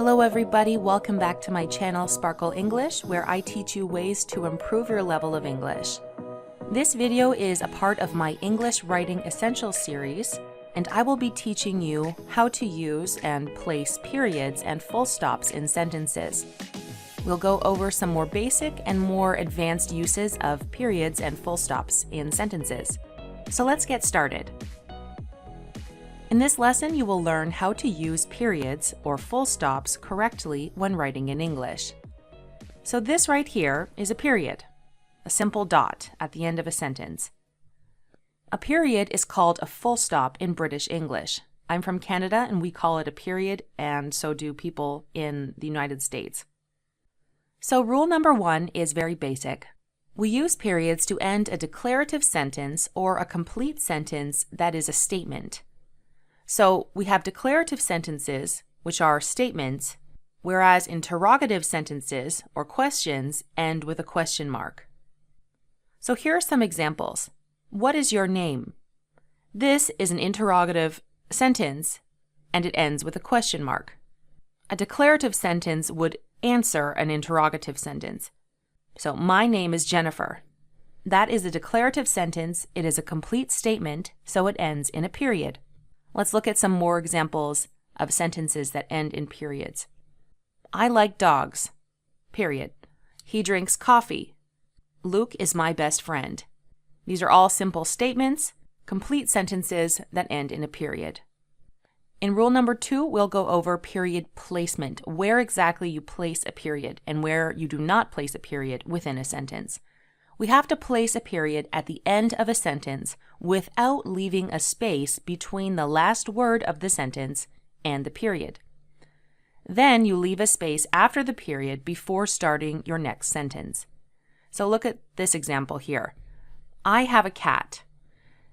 Hello everybody, welcome back to my channel Sparkle English, where I teach you ways to improve your level of English. This video is a part of my English Writing Essentials series, and I will be teaching you how to use and place periods and full stops in sentences. We'll go over some more basic and more advanced uses of periods and full stops in sentences. So let's get started. In this lesson, you will learn how to use periods or full stops correctly when writing in English. So this right here is a period, a simple dot at the end of a sentence. A period is called a full stop in British English. I'm from Canada and we call it a period, and so do people in the United States. So rule number 1 is very basic. We use periods to end a declarative sentence or a complete sentence that is a statement. So we have declarative sentences, which are statements, whereas interrogative sentences or questions end with a question mark. So here are some examples. What is your name? This is an interrogative sentence and it ends with a question mark. A declarative sentence would answer an interrogative sentence. So my name is Jennifer. That is a declarative sentence. It is a complete statement, so it ends in a period. Let's look at some more examples of sentences that end in periods. I like dogs. Period. He drinks coffee. Luke is my best friend. These are all simple statements, complete sentences that end in a period. In rule number 2, we'll go over period placement, where exactly you place a period and where you do not place a period within a sentence. We have to place a period at the end of a sentence without leaving a space between the last word of the sentence and the period. Then you leave a space after the period before starting your next sentence. So look at this example here. I have a cat.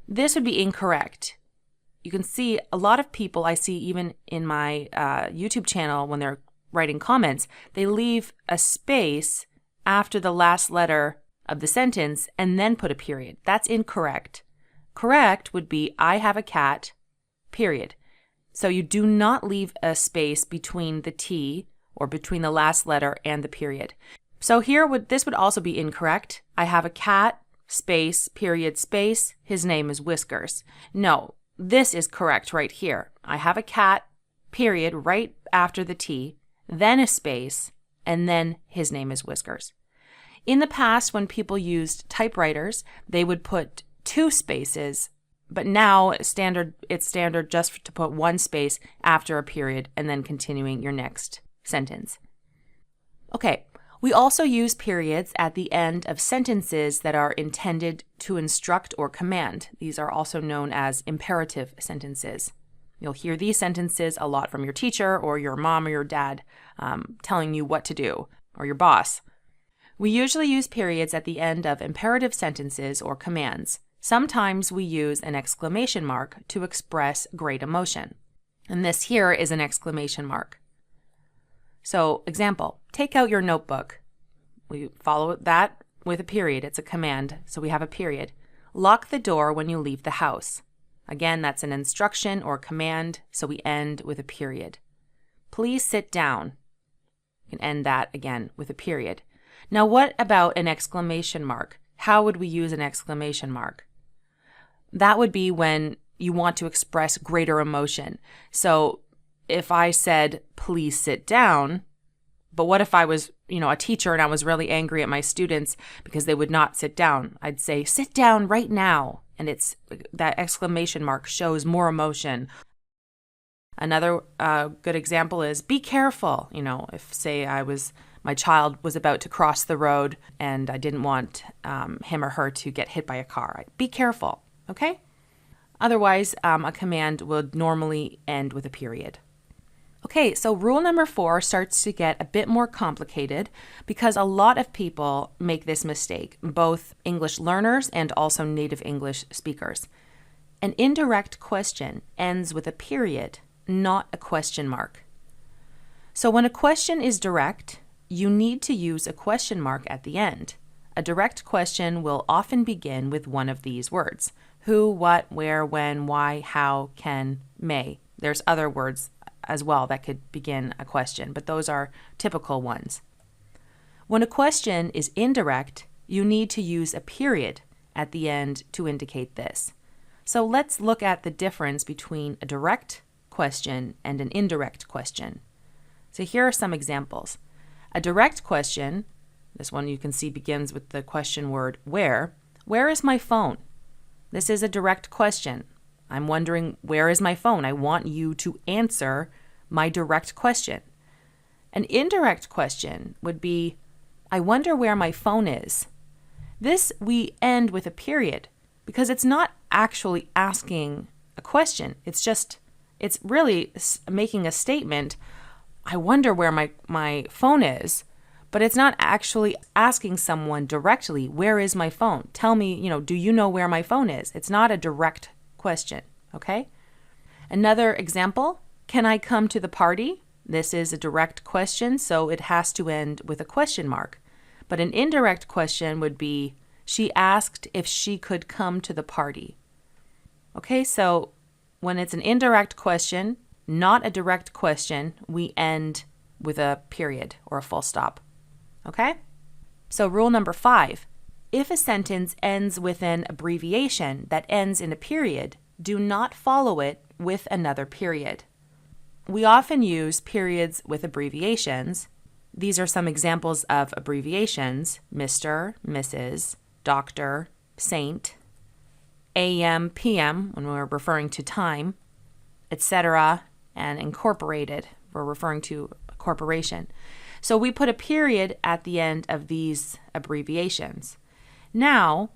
This would be incorrect. You can see a lot of people I see even in my YouTube channel when they're writing comments, they leave a space after the last letter of the sentence and then put a period. That's incorrect. Correct would be I have a cat, period. So you do not leave a space between the T or between the last letter and the period. So here this would also be incorrect. I have a cat, space, period, space. His name is Whiskers. No, this is correct right here. I have a cat, period, right after the T, then a space, and then his name is Whiskers. In the past, when people used typewriters, they would put 2 spaces, but now it's standard just to put 1 space after a period and then continuing your next sentence. Okay, we also use periods at the end of sentences that are intended to instruct or command. These are also known as imperative sentences. You'll hear these sentences a lot from your teacher or your mom or your dad telling you what to do, or your boss. We usually use periods at the end of imperative sentences or commands. Sometimes we use an exclamation mark to express great emotion. And this here is an exclamation mark. So, example, take out your notebook. We follow that with a period. It's a command, so we have a period. Lock the door when you leave the house. Again, that's an instruction or command, so we end with a period. Please sit down. You can end that again with a period. Now, what about an exclamation mark? How would we use an exclamation mark? That would be when you want to express greater emotion. So if I said, please sit down, but what if I was, a teacher and I was really angry at my students because they would not sit down? I'd say, sit down right now. And that exclamation mark shows more emotion. Another good example is be careful. If say my child was about to cross the road and I didn't want him or her to get hit by a car. Be careful, okay? Otherwise, a command would normally end with a period. Okay, so rule number 4 starts to get a bit more complicated because a lot of people make this mistake, both English learners and also native English speakers. An indirect question ends with a period, not a question mark. So when a question is direct, you need to use a question mark at the end. A direct question will often begin with one of these words: who, what, where, when, why, how, can, may. There's other words as well that could begin a question, but those are typical ones. When a question is indirect, you need to use a period at the end to indicate this. So let's look at the difference between a direct question and an indirect question. So here are some examples. A direct question, this one you can see begins with the question word where. Where is my phone? This is a direct question. I'm wondering, where is my phone? I want you to answer my direct question. An indirect question would be, I wonder where my phone is. This we end with a period because it's not actually asking a question. It's really making a statement. I wonder where my phone is, but it's not actually asking someone directly, where is my phone? Tell me, do you know where my phone is? It's not a direct question, okay? Another example, can I come to the party? This is a direct question, so it has to end with a question mark. But an indirect question would be, she asked if she could come to the party. Okay, so when it's an indirect question, not a direct question, we end with a period or a full stop. Okay? So rule number 5, if a sentence ends with an abbreviation that ends in a period, do not follow it with another period. We often use periods with abbreviations. These are some examples of abbreviations: Mr., Mrs., Doctor, Saint, AM, PM when we're referring to time, etc., and incorporated, we're referring to a corporation. So we put a period at the end of these abbreviations. Now,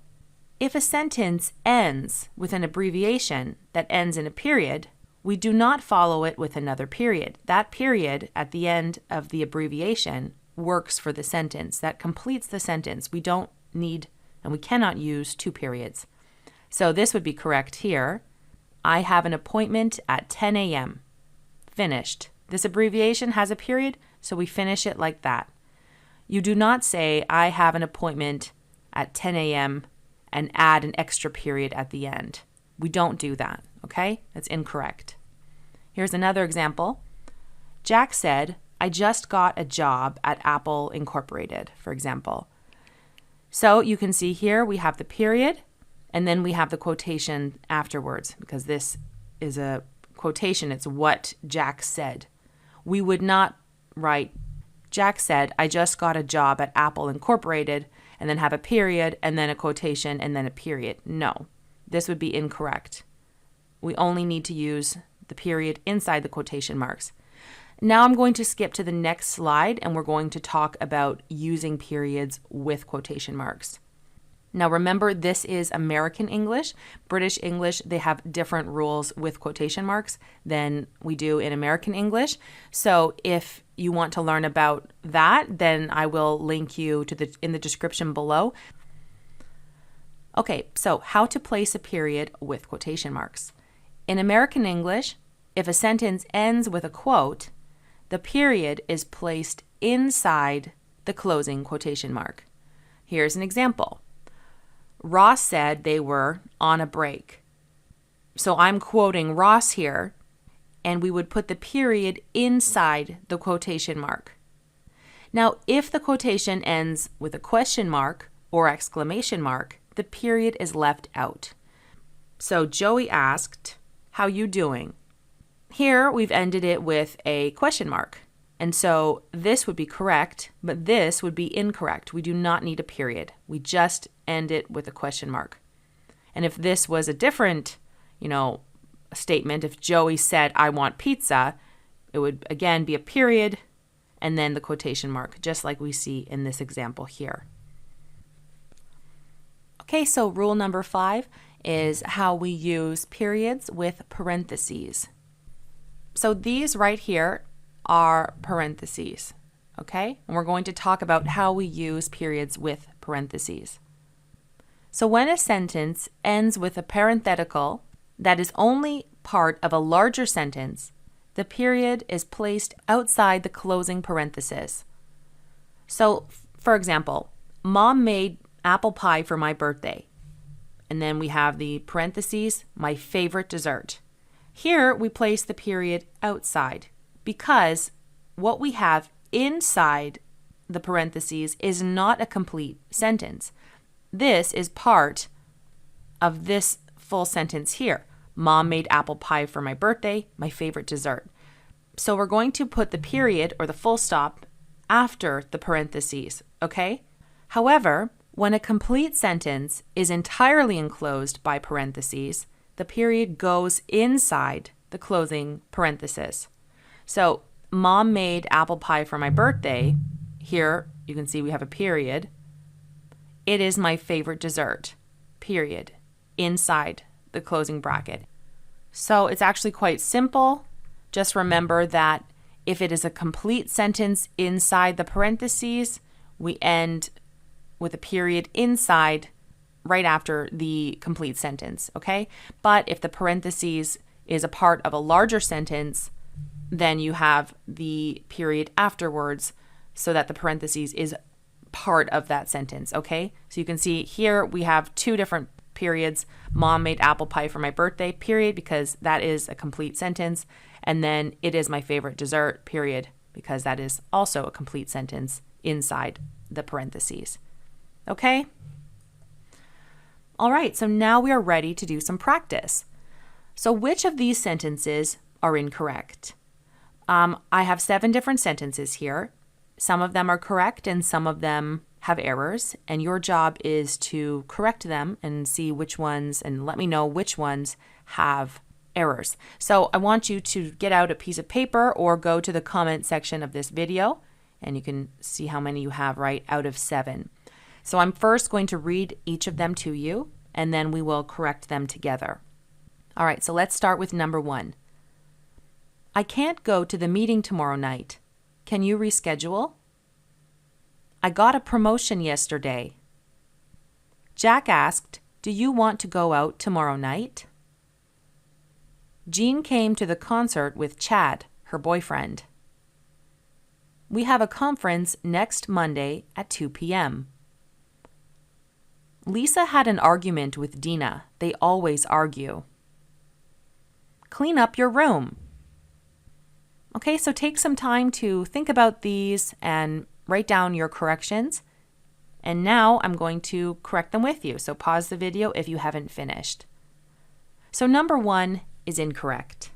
if a sentence ends with an abbreviation that ends in a period, we do not follow it with another period. That period at the end of the abbreviation works for the sentence. That completes the sentence. We don't need and we cannot use 2 periods. So this would be correct here. I have an appointment at 10 a.m. Finished. This abbreviation has a period, so we finish it like that. You do not say, I have an appointment at 10 a.m. and add an extra period at the end. We don't do that, okay? That's incorrect. Here's another example. Jack said, I just got a job at Apple Incorporated, for example. So you can see here we have the period, and then we have the quotation afterwards, because this is a quotation. It's what Jack said. We would not write, Jack said, I just got a job at Apple Incorporated, and then have a period, and then a quotation, and then a period. No, this would be incorrect. We only need to use the period inside the quotation marks. Now I'm going to skip to the next slide, and we're going to talk about using periods with quotation marks. Now remember, this is American English. British English, they have different rules with quotation marks than we do in American English. So if you want to learn about that, then I will link you to in the description below. Okay, so how to place a period with quotation marks. In American English, if a sentence ends with a quote, the period is placed inside the closing quotation mark. Here's an example. Ross said they were on a break. So I'm quoting Ross here, and we would put the period inside the quotation mark. Now, if the quotation ends with a question mark or exclamation mark, the period is left out. So Joey asked, how you doing? Here we've ended it with a question mark. And so this would be correct, but this would be incorrect. We do not need a period. We just end it with a question mark. And if this was a different, statement, if Joey said, I want pizza, it would again be a period and then the quotation mark, just like we see in this example here. Okay, so rule number 5 is how we use periods with parentheses. So these right here are parentheses, okay? And we're going to talk about how we use periods with parentheses. So when a sentence ends with a parenthetical that is only part of a larger sentence, the period is placed outside the closing parenthesis. So, for example, Mom made apple pie for my birthday. And then we have the parentheses, my favorite dessert. Here we place the period outside. because what we have inside the parentheses is not a complete sentence. This is part of this full sentence here. Mom made apple pie for my birthday, my favorite dessert. So we're going to put the period or the full stop after the parentheses, okay? However, when a complete sentence is entirely enclosed by parentheses, the period goes inside the closing parenthesis. So, Mom made apple pie for my birthday. Here, you can see we have a period. It is my favorite dessert, period, inside the closing bracket. So, it's actually quite simple. Just remember that if it is a complete sentence inside the parentheses, we end with a period inside right after the complete sentence, okay? But if the parentheses is a part of a larger sentence, then you have the period afterwards so that the parentheses is part of that sentence, okay? So you can see here we have two different periods. Mom made apple pie for my birthday, period, because that is a complete sentence. And then it is my favorite dessert, period, because that is also a complete sentence inside the parentheses. Okay? All right, so now we are ready to do some practice. So which of these sentences are incorrect? I have 7 different sentences here. Some of them are correct and some of them have errors, and your job is to correct them and see which ones, and let me know which ones have errors. So I want you to get out a piece of paper or go to the comment section of this video, and you can see how many you have right out of 7. So I'm first going to read each of them to you, and then we will correct them together. All right, so let's start with number 1. I can't go to the meeting tomorrow night. Can you reschedule? I got a promotion yesterday. Jack asked, do you want to go out tomorrow night? Jean came to the concert with Chad, her boyfriend. We have a conference next Monday at 2 p.m. Lisa had an argument with Dina. They always argue. Clean up your room. Okay, so take some time to think about these and write down your corrections. And now I'm going to correct them with you. So pause the video if you haven't finished. So number 1 is incorrect.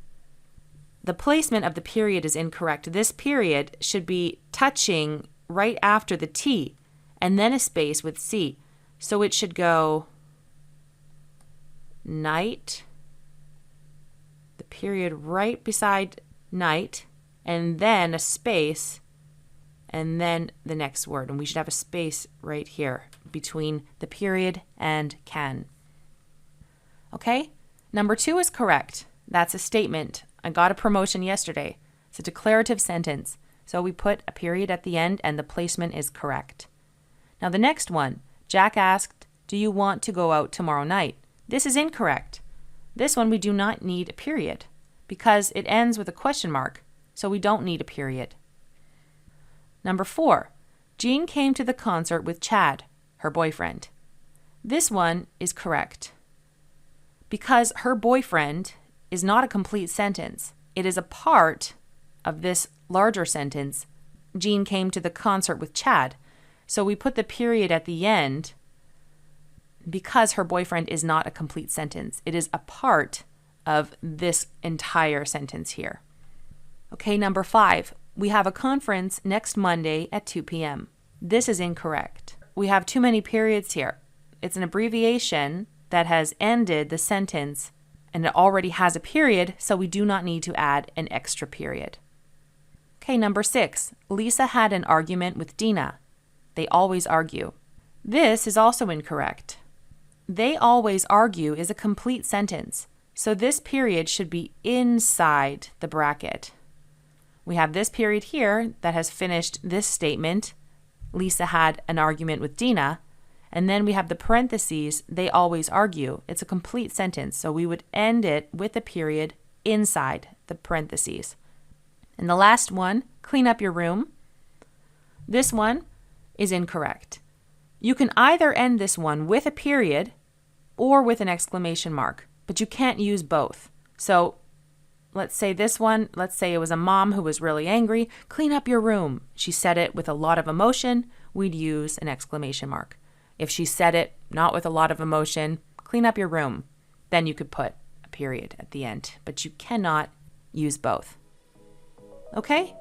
The placement of the period is incorrect. This period should be touching right after the T and then a space with C. So it should go night, the period right beside night, and then a space, and then the next word. And we should have a space right here between the period and can. Okay? Number 2 is correct. That's a statement. I got a promotion yesterday. It's a declarative sentence. So we put a period at the end and the placement is correct. Now the next one, Jack asked, do you want to go out tomorrow night? This is incorrect. This one we do not need a period because it ends with a question mark. So we don't need a period. Number 4, Jean came to the concert with Chad, her boyfriend. This one is correct because her boyfriend is not a complete sentence. It is a part of this larger sentence. Jean came to the concert with Chad. So we put the period at the end because her boyfriend is not a complete sentence. It is a part of this entire sentence here. Okay, number 5. We have a conference next Monday at 2 p.m. This is incorrect. We have too many periods here. It's an abbreviation that has ended the sentence and it already has a period, so we do not need to add an extra period. Okay, number 6. Lisa had an argument with Dina. They always argue. This is also incorrect. They always argue is a complete sentence, so this period should be inside the bracket. We have this period here that has finished this statement. Lisa had an argument with Dina. And then we have the parentheses, they always argue. It's a complete sentence, so we would end it with a period inside the parentheses. And the last one, clean up your room. This one is incorrect. You can either end this one with a period or with an exclamation mark, but you can't use both. So let's say this one, let's say it was a mom who was really angry. Clean up your room. She said it with a lot of emotion. We'd use an exclamation mark. If she said it not with a lot of emotion, clean up your room. Then you could put a period at the end, but you cannot use both. Okay?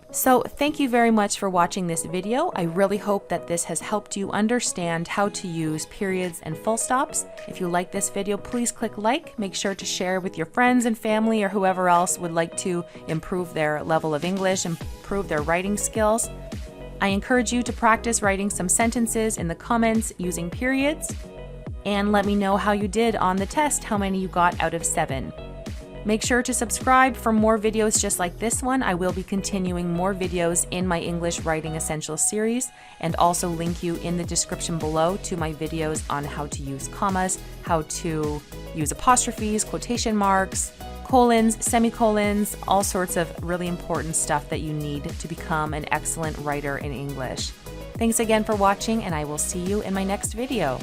So thank you very much for watching this video. I really hope that this has helped you understand how to use periods and full stops. If you like this video, please click like. Make sure to share with your friends and family or whoever else would like to improve their level of English, improve their writing skills. I encourage you to practice writing some sentences in the comments using periods, and let me know how you did on the test, how many you got out of 7. Make sure to subscribe for more videos just like this one. I will be continuing more videos in my English Writing Essentials series, and also link you in the description below to my videos on how to use commas, how to use apostrophes, quotation marks, colons, semicolons, all sorts of really important stuff that you need to become an excellent writer in English. Thanks again for watching, and I will see you in my next video.